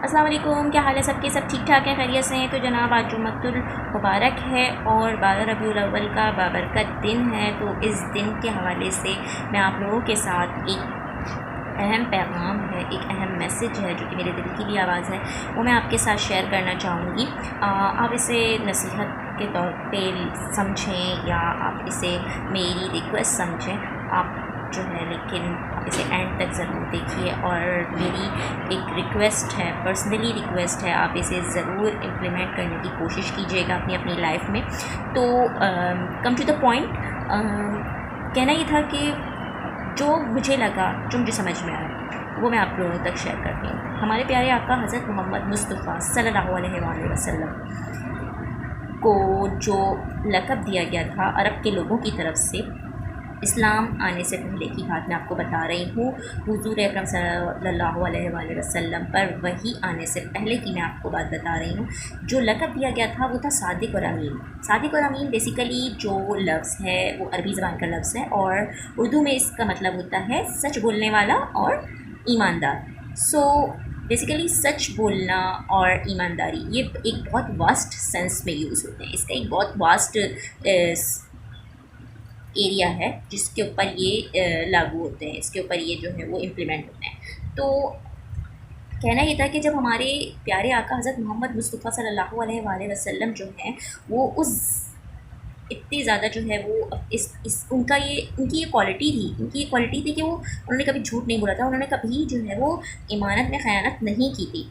السلام علیکم، کیا حال ہے سب کے؟ سب ٹھیک ٹھاک ہیں، خیریت سے ہیں؟ تو جناب آج جمعۃ المبارک ہے اور 12 ربیع الاول کا بابرکت دن ہے۔ تو اس دن کے حوالے سے میں آپ لوگوں کے ساتھ ایک اہم پیغام ہے، ایک اہم میسج ہے جو کہ میرے دل کی بھی آواز ہے، وہ میں آپ کے ساتھ شیئر کرنا چاہوں گی۔ آپ اسے نصیحت کے طور پہ سمجھیں یا آپ اسے میری ریکویسٹ سمجھیں، آپ جو ہے لیکن آپ اسے اینڈ تک ضرور دیکھیے، اور میری ایک ریکویسٹ ہے، پرسنلی ریکویسٹ ہے، آپ اسے ضرور امپلیمنٹ کرنے کی کوشش کیجیے گا اپنی لائف میں۔ تو کم ٹو دا پوائنٹ، کہنا یہ تھا کہ جو مجھے لگا، جو مجھے سمجھ میں آیا، وہ میں آپ لوگوں تک شیئر کرتی ہوں۔ ہمارے پیارے آقا حضرت محمد مصطفیٰ صلی اللہ علیہ وآلہ وسلم کو جو لقب دیا گیا تھا عرب کے لوگوں کی طرف سے، اسلام آنے سے پہلے کی بات میں آپ کو بتا رہی ہوں، حضور اکرم صلی اللہ علیہ وآلہ وسلم پر وحی آنے سے پہلے کی میں آپ کو بات بتا رہی ہوں۔ جو لقب دیا گیا تھا وہ تھا صادق اور امین۔ صادق اور امین بیسیکلی جو لفظ ہے وہ عربی زبان کا لفظ ہے، اور اردو میں اس کا مطلب ہوتا ہے سچ بولنے والا اور ایماندار۔ سو بیسیکلی سچ بولنا اور ایمانداری یہ ایک بہت واسٹ سینس میں یوز ہوتے ہیں، اس کا ایک بہت واسٹ ایریا ہے جس کے اوپر یہ لاگو ہوتے ہیں، اس کے اوپر یہ جو ہے وہ امپلیمنٹ ہوتے ہیں۔ تو کہنا یہ تھا کہ جب ہمارے پیارے آقا حضرت محمد مصطفیٰ صلی اللہ علیہ وآلہ وسلم جو ہیں وہ اس اتنی زیادہ جو ہے وہ ان کی یہ کوالٹی تھی، ان کی یہ کوالٹی تھی کہ وہ انہوں نے کبھی جھوٹ نہیں بولا تھا، انہوں نے کبھی جو ہے وہ ایمانت میں خیانت نہیں کی تھی۔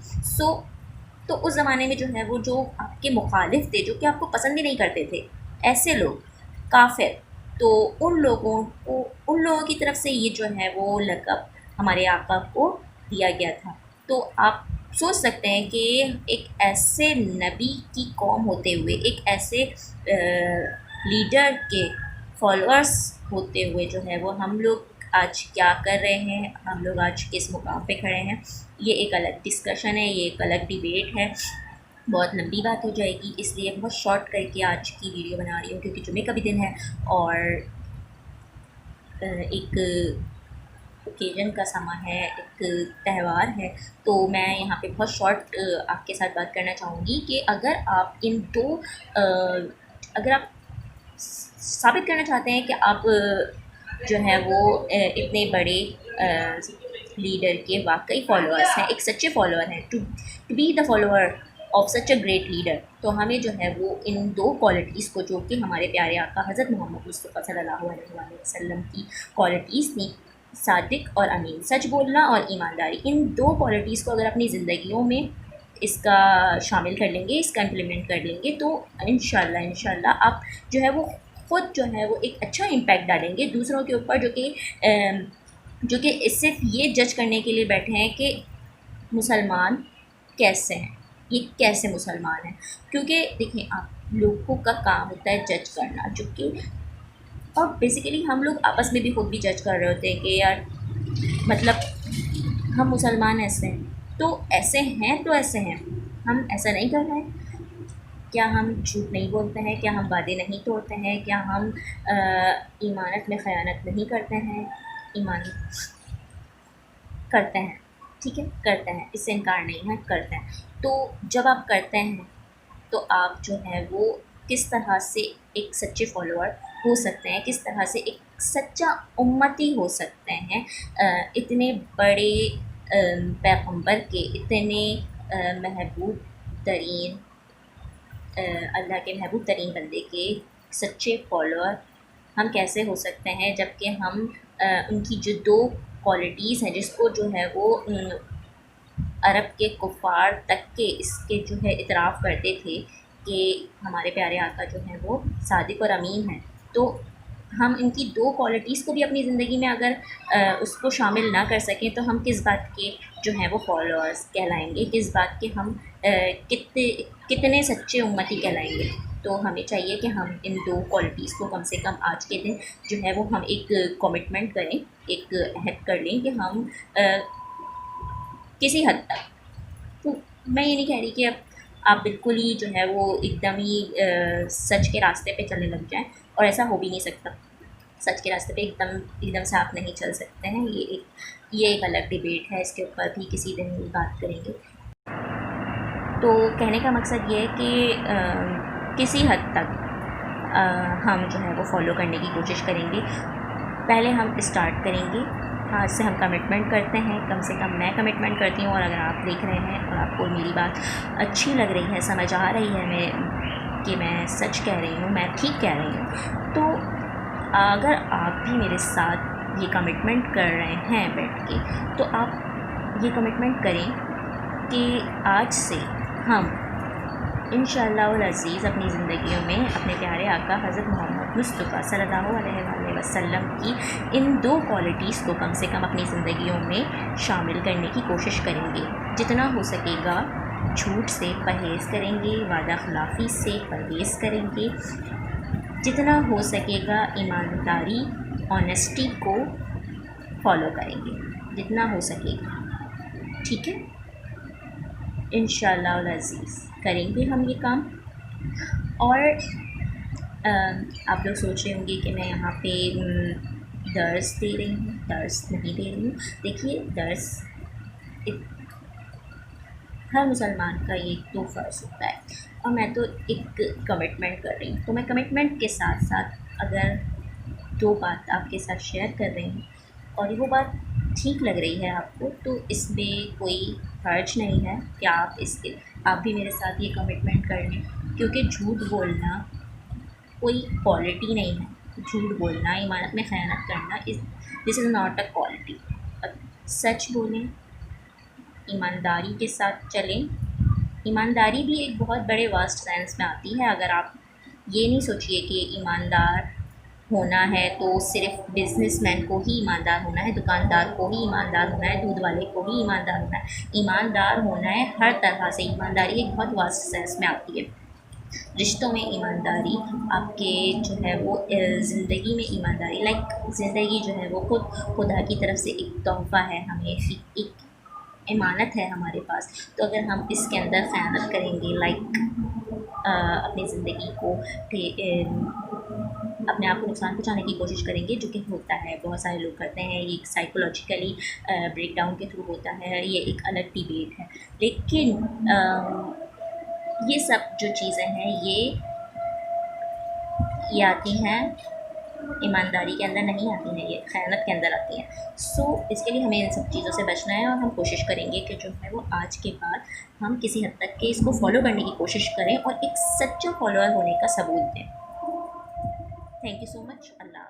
تو اس زمانے میں جو ہے وہ جو آپ کے مخالف تھے، جو کہ آپ کو پسند ہی نہیں کرتے تھے، ایسے لوگ کافر، تو ان لوگوں کی طرف سے یہ جو ہے وہ لقب ہمارے آقا کو دیا گیا تھا۔ تو آپ سوچ سکتے ہیں کہ ایک ایسے نبی کی قوم ہوتے ہوئے، ایک ایسے لیڈر کے فالوورس ہوتے ہوئے جو ہے وہ ہم لوگ آج کیا کر رہے ہیں، ہم لوگ آج کس مقام پہ کھڑے ہیں، یہ ایک الگ ڈسکشن ہے، یہ ایک الگ ڈیبیٹ ہے، بہت لمبی بات ہو جائے گی، اس لیے بہت شارٹ کر کے آج کی ویڈیو بنا رہی ہوں، کیونکہ جمعے کا بھی دن ہے اور ایک اوکیزن کا سما ہے، ایک تہوار ہے۔ تو میں یہاں پہ بہت شارٹ آپ کے ساتھ بات کرنا چاہوں گی کہ اگر آپ ثابت کرنا چاہتے ہیں کہ آپ جو ہے وہ اتنے بڑے لیڈر کے واقعی فالوورس ہیں، ایک سچے فالوور ہیں، to be the follower of such a great leader, تو ہمیں جو ہے وہ ان دو کوالٹیز کو، جو کہ ہمارے پیارے آقا حضرت محمد مصطفیٰ صلی اللہ علیہ وآلہ وسلم کی کوالٹیز تھیں، صادق اور امین، سچ بولنا اور ایمانداری، ان دو کوالٹیز کو اگر اپنی زندگیوں میں اس کا شامل کر لیں گے، اس کا امپلیمنٹ کر لیں گے، تو انشاءاللہ آپ جو ہے وہ خود جو ہے وہ ایک اچھا امپیکٹ ڈالیں گے دوسروں کے اوپر، جو کہ صرف یہ جج کرنے کے لیے بیٹھے ہیں کہ مسلمان کیسے ہیں، یہ کیسے مسلمان ہیں۔ کیونکہ دیکھیں، آپ لوگوں کا کام ہوتا ہے جج کرنا، جو کہ اور بیسیکلی ہم لوگ آپس میں بھی خود بھی جج کر رہے ہوتے ہیں کہ یار مطلب ہم مسلمان ایسے ہیں تو ایسے ہیں، تو ایسے ہیں، ہم ایسا نہیں کر رہے ہیں، کیا ہم جھوٹ نہیں بولتے ہیں، کیا ہم وعدے نہیں توڑتے ہیں، کیا ہم ایمانت میں خیانت نہیں کرتے ہیں، ایمان کرتے ہیں، ٹھیک ہے، کرتے ہیں، اس سے انکار نہیں ہے، کرتے ہیں۔ تو جب آپ کرتے ہیں تو آپ جو ہے وہ کس طرح سے ایک سچے فالوور ہو سکتے ہیں، کس طرح سے ایک سچا امتی ہو سکتے ہیں، اتنے بڑے پیغمبر کے، اتنے محبوب ترین اللہ کے محبوب ترین بندے کے سچے فالوور ہم کیسے ہو سکتے ہیں، جب کہ ہم ان کی جو دو کوالٹیز ہیں، جس کو جو ہے وہ عرب کے کفار تک کے اس کے جو ہے اعتراف کرتے تھے کہ ہمارے پیارے آقا جو ہیں وہ صادق اور امین ہیں، تو ہم ان کی دو کوالٹیز کو بھی اپنی زندگی میں اگر اس کو شامل نہ کر سکیں تو ہم کس بات کے جو ہیں وہ فالوورس کہلائیں گے، کس بات کے ہم کتنے سچے امتی کہلائیں گے۔ تو ہمیں چاہیے کہ ہم ان دو کوالٹیز کو کم سے کم آج کے دن جو ہے وہ ہم ایک کمٹمنٹ کریں، ایک عہد کر لیں کہ ہم کسی حد تک، تو میں یہ نہیں کہہ رہی کہ آپ بالکل ہی جو ہے وہ ایک دم ہی سچ کے راستے پہ چلنے لگ جائیں، اور ایسا ہو بھی نہیں سکتا، سچ کے راستے پہ ایک دم سے آپ نہیں چل سکتے ہیں، یہ ایک الگ ڈیبیٹ ہے، اس کے اوپر بھی کسی دن بات کریں گے۔ تو کہنے کا مقصد یہ ہے کہ کسی حد تک ہم جو ہے وہ فالو کرنے کی کوشش کریں گے. پہلے ہم اسٹارٹ کریں گے. آج سے ہم کمٹمنٹ کرتے ہیں، کم سے کم میں کمٹمنٹ کرتی ہوں، اور اگر آپ دیکھ رہے ہیں اور آپ کو میری بات اچھی لگ رہی ہے، سمجھ آ رہی ہے کہ میں سچ کہہ رہی ہوں، میں ٹھیک کہہ رہی ہوں، تو اگر آپ بھی میرے ساتھ یہ کمٹمنٹ کر رہے ہیں بیٹھ کے، تو آپ یہ کمٹمنٹ کریں کہ آج سے ہم انشاءاللہ العزیز اپنی زندگیوں میں اپنے پیارے آقا حضرت محمد مصطفیٰ صلی اللہ علیہ وآلہ وسلم کی ان 2 کوالٹیز کو کم سے کم اپنی زندگیوں میں شامل کرنے کی کوشش کریں گے. جتنا ہو سکے گا جھوٹ سے پرہیز کریں گے، وعدہ خلافی سے پرہیز کریں گے، جتنا ہو سکے گا ایمانداری، آنیسٹی کو فالو کریں گے، جتنا ہو سکے گا. ٹھیک ہے، انشاءاللہ العزیز کریں گے ہم یہ کام. اور آپ لوگ سوچ رہے ہوں گے کہ میں یہاں پہ درس دے رہی ہوں. درس نہیں دے رہی ہوں. دیکھیے، درس ہر مسلمان کا یہ تو فرض ہوتا ہے، اور میں تو ایک کمٹمنٹ کر رہی ہوں. تو میں کمٹمنٹ کے ساتھ ساتھ اگر 2 بات آپ کے ساتھ شیئر کر رہی ہوں اور وہ بات ٹھیک لگ رہی ہے آپ کو، تو اس میں کوئی حرج نہیں ہے کہ آپ بھی میرے ساتھ یہ کمٹمنٹ کر لیں. کیونکہ جھوٹ بولنا کوئی کوالٹی نہیں ہے. جھوٹ بولنا، ایمانت میں خیانت کرنا، دس از ناٹ اے کوالٹی. سچ بولیں، ایمانداری کے ساتھ چلیں. ایمانداری بھی ایک بہت بڑے واسٹ سینس میں آتی ہے. اگر آپ یہ نہیں سوچیے کہ ایماندار ہونا ہے تو صرف بزنس مین کو ہی ایماندار ہونا ہے، دکاندار کو ہی ایماندار ہونا ہے، دودھ والے کو ہی ایماندار ہونا ہے. ایماندار ہونا ہے ہر طرح سے. ایمانداری ایک بہت واسٹ سینس میں آتی ہے. رشتوں میں ایمانداری، آپ کے جو ہے وہ زندگی میں ایمانداری، زندگی جو ہے وہ خدا کی طرف سے ایک تحفہ ہے ہمیں، ایک امانت ہے ہمارے پاس. تو اگر ہم اس کے اندر خیانت کریں گے، اپنی زندگی کو اپنے آپ کو نقصان پہنچانے کی کوشش کریں گے، جو کہ ہوتا ہے، بہت سارے لوگ کرتے ہیں. یہ ایک سائیکولوجیکلی بریک ڈاؤن کے تھرو ہوتا ہے. یہ ایک الگ ڈیبیٹ ہے. لیکن یہ سب جو چیزیں ہیں یہ آتی ہیں ایمانداری کے اندر نہیں آتی ہیں، یہ خیانت کے اندر آتی ہیں. سو اس کے لیے ہمیں ان سب چیزوں سے بچنا ہے، اور ہم کوشش کریں گے کہ جو ہے وہ آج کے بعد ہم کسی حد تک کہ اس کو فالو کرنے کی کوشش کریں اور ایک سچا فالوور ہونے کا ثبوت دیں. Thank you so much. Allah